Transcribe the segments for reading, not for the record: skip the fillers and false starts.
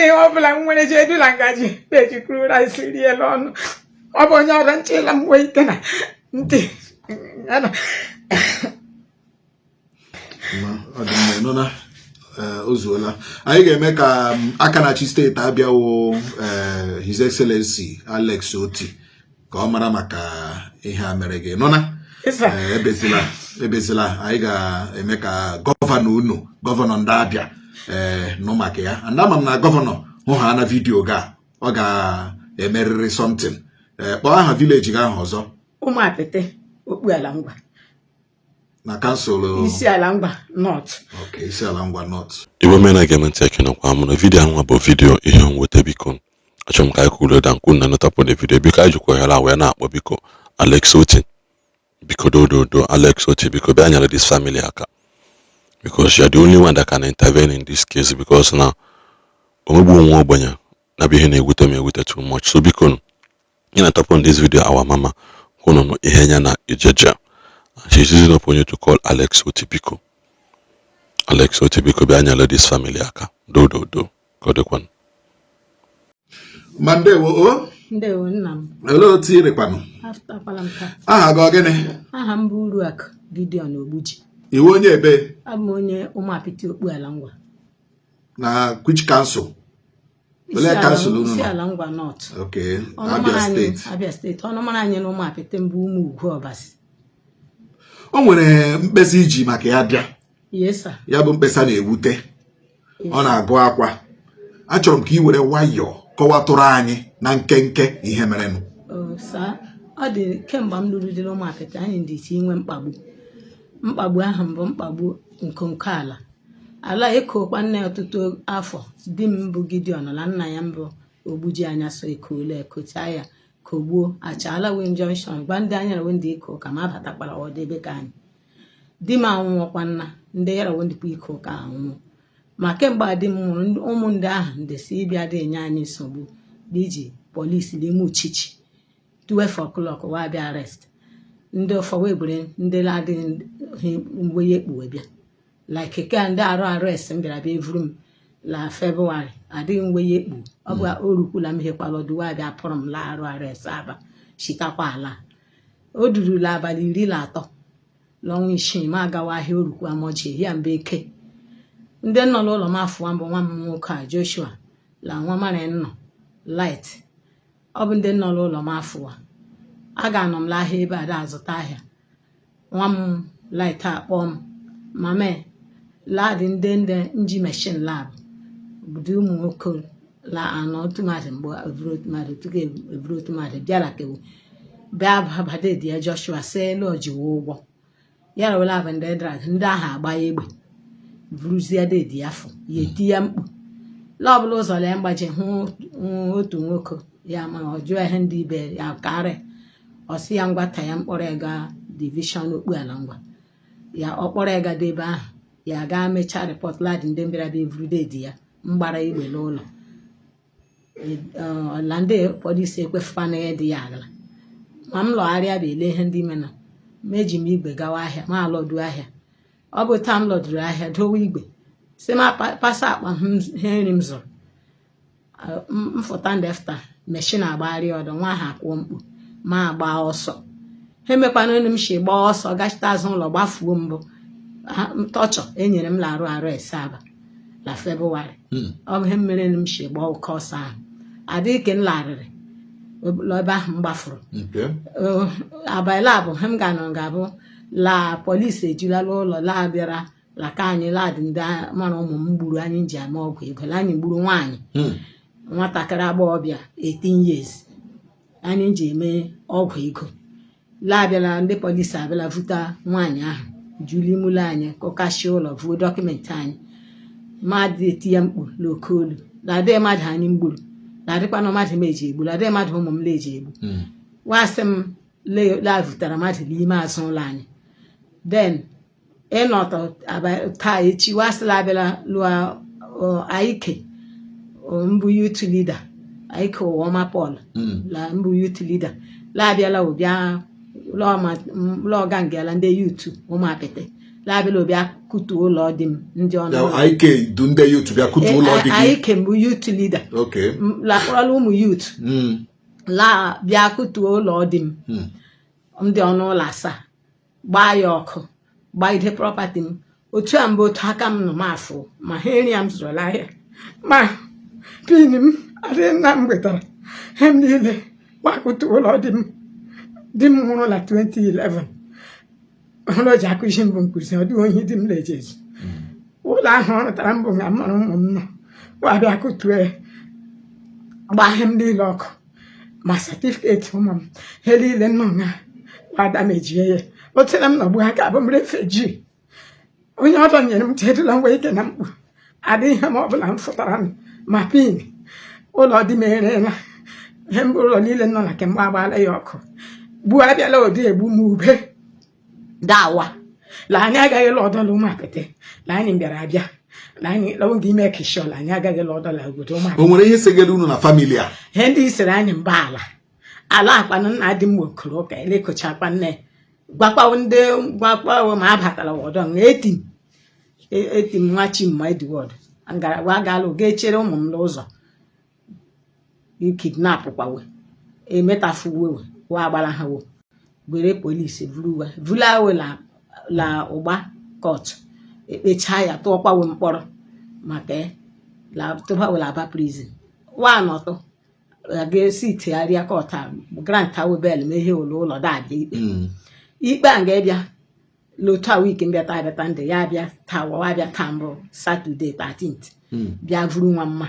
ihe ọbụla m nwere ji edula ngaji ejikuru rice rie ọnụ ọ bụ onye ọrụ nchela m wee ite na ntị ozuola anyị ga-eme ka aka na-achị steeti Abia wụ His Excellency Alex Oti ka ọ mara maka ihe a mere gị nụna ebezila anyị ga-eme ka gọvanọ ndị Abia nụ maka ya and ama m na gọvanọ hụ ha na vidiyo ga ọ ga-emerịrị something kpọọ aha vileji gị ahụ ọzọ Ụmụapịtị Okpuala Ngwa na kansụl Isiala Ngwa North. Okay, Isiala Ngwa North. Igbo mena ga-emente ekenekwa m na vidiyo ahụ bụ vidiyo ihe nweta biko achọrọ m ka anyị kwuo da nkwu na nọtapụ na vidiyo biko anyị jikwa ya wee na-akpọ biko Alex Oti biko do Alex Oti biko bịa nyere this family aka because you are the only one that can intervene in this case because na omegbu nwa ogbenye na bụ ihe na-ewute m ewute too much so biko you na top on this video our mama kwụnụ no ihe nya na ijeje she's using up on you to call Alex Oti biko Alex Oti biko bịa nyere this family aka do kodekwan Mandewo Ndewo nna m. Hello tirekwanụ. Aftakwala m taa. Aha gị gịnị? Aha m bụ Uruakụ Gideon Ogbuji. Iwu onye ebe? Abụ m onye Ụmụapịtị Okpuala Ngwa. Na which council? Ole council unu nọ? Isiala Ngwa North. Okay, Abia State. Abia State. Ọnụ mara anyị na Ụmụapịtị mbụ ụmụ Ugwu Ọbasi. O nwere mkpesa iji maka ya bịa. Yes sir. Ya bụ mkpesa na-ewute. Ọ na-agụ akwa. Achọrọ m ka ị were nwayọọ kọwatụrụ anyị na nkenke ihe merenụ. Sa ọ dị kemgbe m lụrụ dị Ụmụapịtị anyị ndị isi inwe mkpagbu. Mkpagbu ahụ mbụ mkpagbu nke ala ekokwa nne ọtụtụ afọ di m bụ Gideon na nna ya mbụ Ogbuji anya so ekole ekocha ya kogbuo achala Win Junction gwa ndị anya na wendị iko ka ma batakwara ọdebe ka anyị di m anwụọkwa nna ndị yara wendịkwa iko ka anwụ ma kemgbe di m nwụrụ ụmụ ndị ahụ ndị si ịbịa dị enye anyị nsogbu dị iji polisi n'ime uchichi 12 o'clock wa bịa arrest ndị ọfọ wee bere ndị ladịghị mgbe ya ekpuwe bịa like ke ndị arụ arrest m bịara bịa evuru m la February adịghị mgbe ya ekpu ọ bụ orukwula m hekwala ọdụwa bịa pụrụ m la arụ arrest aba shitakwa ala o durula abalị 13 n'ọnwa 6 ma agawa ahịa orukwu amọji ya mbe eke ndị nọ n'ụlọ m afọ mbụ nwa m nwoke a Joshua la nwa mara nnọ Light ọ bụ ndị nọ n'ụlọ m afọ a ga-anọ m l'ahịa ebe a da azụta ahịa nwa m Light akpọ m mame ladị ndị nji machine lab bụ ụmụ nwoke la anọ tụmadị mgbe eburu tụmadị bịara kewu bịa babade dị Joshua see lọjiwe ụgwọ ya rụla abụ ndị drag ndị ahụ agba ya egbe buruzie dedi afọ ya eti ya mkpu lọbụla ụzọ lee mgbaji hụ otu nwoke ya ma ọ jụọ ihe ndị ibe ya karị ọsị ya ngwata ya mkpọrọ ega division Okpuala Ngwa ya ọkpọrọ ega debe ahụ ya ga mechaa report ladị ndị mbịara bịa evuru dedi ya mgbara igbe n'ụlọ ọlande polisi ekwefukwana ya dị ya agala ma m lọgharịa bụ ele ihe ndị mena meji m igwe gawa ahịa ma alọdụ ahịa ọ bụ taa m lọdụrụ ahịa dowe igwe si ma pasa akpa ihe nri m zụrụ mfụta ndị efta meshin agbagharị ọdọ nwa ha kwụọ mkpu ma agba ọsọ ha emekwana onye m shi gbaa ọsọ gachita azụ ụlọ gbafuo mbụ tọchọ enyere m larụ arrest aba la February ọ bụ ihe mere m shi gbaa oke ọsọ ahụ adịghị ke m larịrị ebe ahụ m gbafuru abalị abụ ha m ga-abụ la polisi ejulala ụlọ la bịara la ka anyị ladị ndị mara ụmụ m gburu anyị ji ama ọgwụ ego la anyị gburu nwaanyị nwatakịrị agbọghọbịa 18 years anyị ji eme ọgwụ ego la bịara ndị polisi abịala vuta nwaanyị ahụ juli mụlụ anyị kọkashi ụlọ vuo dọkụmentị anyị mmadụ eti ya mkpu n'oke olu ladị mmadụ anyị mgburu ladịkwana mmadụ m eji egbu ladị mmadụ ụmụ m leji egbu wasị m la vutara mmadụ n'ime azụ ụlọ anyị then ịnọtọ taa echi wasịla abịala lụọ Aike mbụ youth leader Aike Ụwọma Paul la mbụ youth leader la abịala ụbịa lọọ gangala ndị youth Ụmụapịtị labịala bịa kutu ụlọ dị m ndị ọnụ Ike du ndị youth bịa kutu ụlọ dị gị. Ike mbụ youth leader. Okay. Lakpọrọla ụmụ youth la bịa kutu ụlọ dị m ndị ọnụ ụlọ 7 gbaa ya ọkụ gbaide property m otu a mbụ otu aka m nọ m afụ ma ha eri ya m zụrụla ahịa ma pin m adịghị nna m wetara he m niile gbakutu ụlọ di m nwụrụ na 2011 ụlọ ji akụzi mbụ nkụzi ọ dịghị onye di m na-eje ezu ụlọ ahụ ọ rụtara mbụ nga mụrụ ụmụ m nọ wabịa kutue gbaa he m niile ọkụ ma satifiketi ụmụ m he niile nọ nga wada mejie ya otere m nọgbu aka abụ m refeji onye ọdọ nyere m jedula ngwa ike na mkpu adịghị ihe ma ọ bụla m fụtara ma pin ụlọ dị m erela ihe mbụ ụlọ niile nọ na kemgbe agbaala ya ọkụ gbuo abịala ụdị egbu m ube dawa la anyị agaghị lọdọla ụmụ apịtị la anyị bịara abịa la anyị oge ime kishọl anyị agaghị lọdọla obodo ụmụ o nwere ihe segere unu na famili a ihe ndị siri anyị mba ala akpanụ nna dị m okoro ụka elekochakwa nne gwakwawo ma a batara ọdọ eti m nwa Chimma Edward ngaragwa agaala oge chere ụmụ m n'ụzọ kidnap kwawe emetafuwe wa agbara ha wo gwere polisi vulawe la ụgba court ekpecha ya tụọkwawe mkpọrọ maka la tụbawe la ba prison wa nọtọ ga-esi itegharịa court grant awe bel mehe ụlọ dabịa ikpe a ga-ebịa lotu a wiki mbịata abịata ndị ya bịa tawa wabịa taa mbụ Saturday 13th bịa vuru nwa mma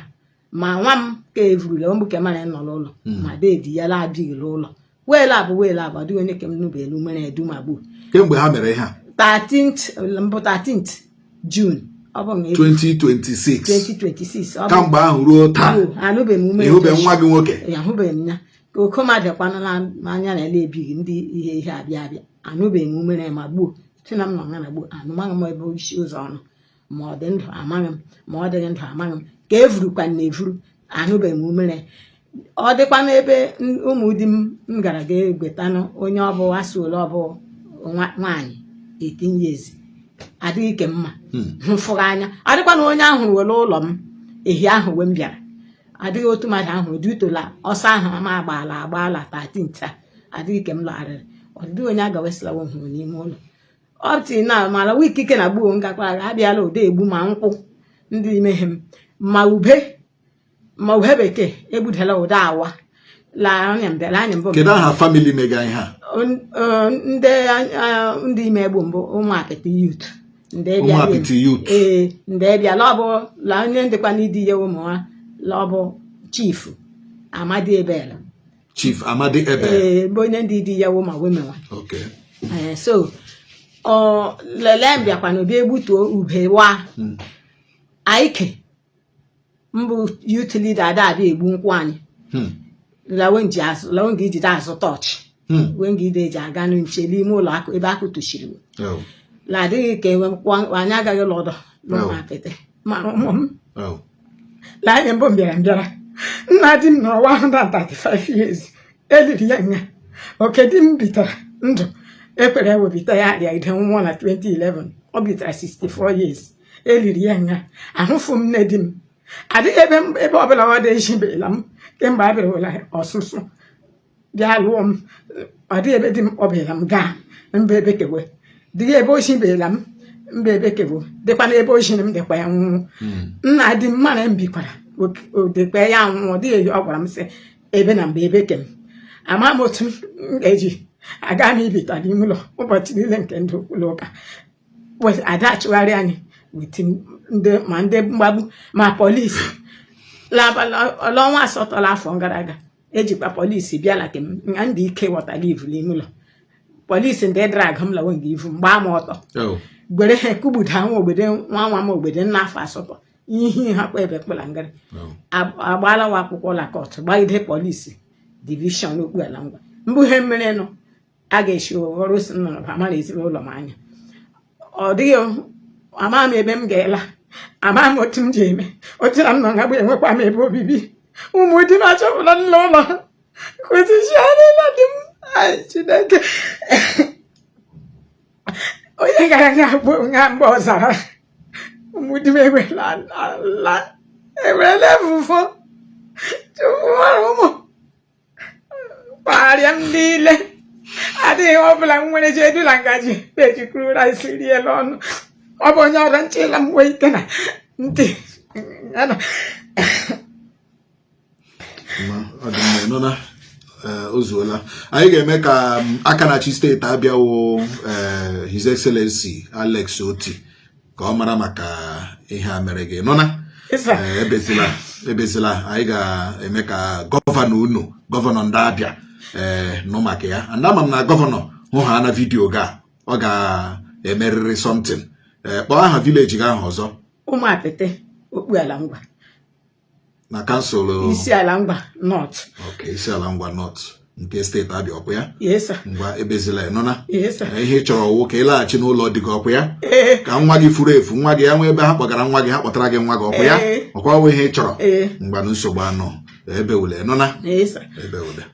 ma nwa m ka evurula ombuke mara nọ n'ụlọ ma dedi ya la abịghị n'ụlọ weela abụ adịghị onye ke m nụbelu mere edu ma gbuo kemgbe ha mere ha 13th June ọ bụ 2026 kamgbe ahụ ruo taa anụbeghị m ume ihube nwa gị nwoke ahụbeghị m ya ka okomadịkwana n'anya na ele ebighị ndị ihe abịa anụbeghị m umere ma gbuo tina m nọ na gbuo anụmaghị m ebe isi ụzọ ọnụ ma ọ dị ndụ amaghị m ma ọ dịghị ndụ amaghị m ka evurukwa na evuru anụbeghị m umere ọ dịkwa n'ebe ụmụ di m gara ga-egwetanụ onye ọbụ asụole ọbụ nwaanyị 18 years adịghị ke mma mfụrụ anya adịkwa na onye ahụ were ụlọ m ehi ahụ wee m bịara adịghị otu mmadụ ahụ dutola ọsọ ahụ ama agbaala 13 adịghị ke m lagharịrị ọdịdị onye agawesịlawo hụrụ n'ime ụlọ ọtị na mara wiki ike na gbuo ngakwara abịala ụdị egbu ma nkwụ ndị imeghe m ma ube bekee egbudela ụda awa anya mbụ kedu aha famili mega ihe a ndị ime egbu mbụ ụmụ apịtị youth ndị bịala ọ bụ la onye ndịkwa n'idi ya ụmụ ha la ọ bụ Chief Amadi Ebel bụ onye ndị di ya wụ ma womenwa so lele mbịakwa na obi egbutuo ube wa Ike mbụ youth leader ada abịa egbu nkwụ anyị lawe nga ijide azụ tọọchị wee nga ide eji aga nche n'ime ụlọ ebe akụ tụchiri la adịghị ka anyị agaghị lọdọ n'ụmụ apịtị mara ụmụ m la anya mbụ mbịara nna di m nọrọ 135 years eliri ya nga oke di m bitara ndụ ekwere ewebita ya arịa ide nwụọ na 2011 ọ bitara 64 years eliri ya nga ahụfụ m nne di m adịghị ebe ọbụla ọ dị ejibela m kemgbe a bịara ọsụsụ bịa lụọ m ọ dịghị ebe di m kpọbela m gaa mba ebe kewe dịghị ebe ochibeela m mba ebe kewe dịkwana ebe ochiri m dịkwa ya nwụọ nna di m mara m bikwara odekpe ya nwụọ dịghị ọ gwara m sị ebe na mgbe ebe kem ama m otu m ga-eji aga m ibita n'ime ụlọ ụbọchị niile nke ndị ụlọ ụka ada achụgharị anyị ma ndị mgbagbu ma polisi ọnwa asatọla afọ gara aga ejikwa polisi bịala ke m nga ndị ike wọtara ivu n'ime ụlọ polisi ndị drag m lawe nga ivu mgbaa m ọtọ gwere ha ekugbuda nwa ogbede nwa m ogbede nna afọ asatọ ihe hapụ ebe kpụla ngara agbaala wa akwụkwọ ụlọ kọt gbagide polisi divishọn okpuala ngwa mbụ ihe mmere nọ a ga-eshi ọrụ si nọ amara ezinụlọ m anya ọ dịghị ama m ebe m ga-ela ama m otu m ji eme otu na m nọ nga gbe enwekwa m ebe obibi ụmụ di m achọpụla nla ụlọ kwesịchiarịla di m Chineke onye gara ga-agba nga mgbe ọzara ụmụdi m ewere efufu tupu mara ụmụ kpagharịa m niile adịghị ọbụla m nwere ji edula ngaji ejikuru rice riela ọnụ ọ bụ onye ọrụ nchela m nwee ike na ntị ozuola anyị ga-eme ka aka na-achị steeti Abia wụ His Excellency Alex Oti ka ọ mara maka ihe a mere gị nụna ebezila anyị ga-eme ka gọvanọ ndị Abia nụ maka ya ama m na gọvanọ hụ ha na vidiyo ga ọ ga-emerịrị something kpọọ aha vileji gị ahụ ọzọ Ụmụapịtị Okpuala Ngwa na kansụl Isiala Ngwa North. Isiala Ngwa North nke steeti Abia ọkwa ya ngwa ebezila nụna ihe ị chọrọ wụ ka ị laghachi n'ụlọ dị gị ọkwa ya ka nwa gị furu efu nwa gị ya nwee ebe ha kpọgara nwa gị ha kpọtara gị nwa gị ọkwa ya ọkwa wụ ihe ị chọrọ mgbanụ nsogbu anọ ebewule nụna ebewule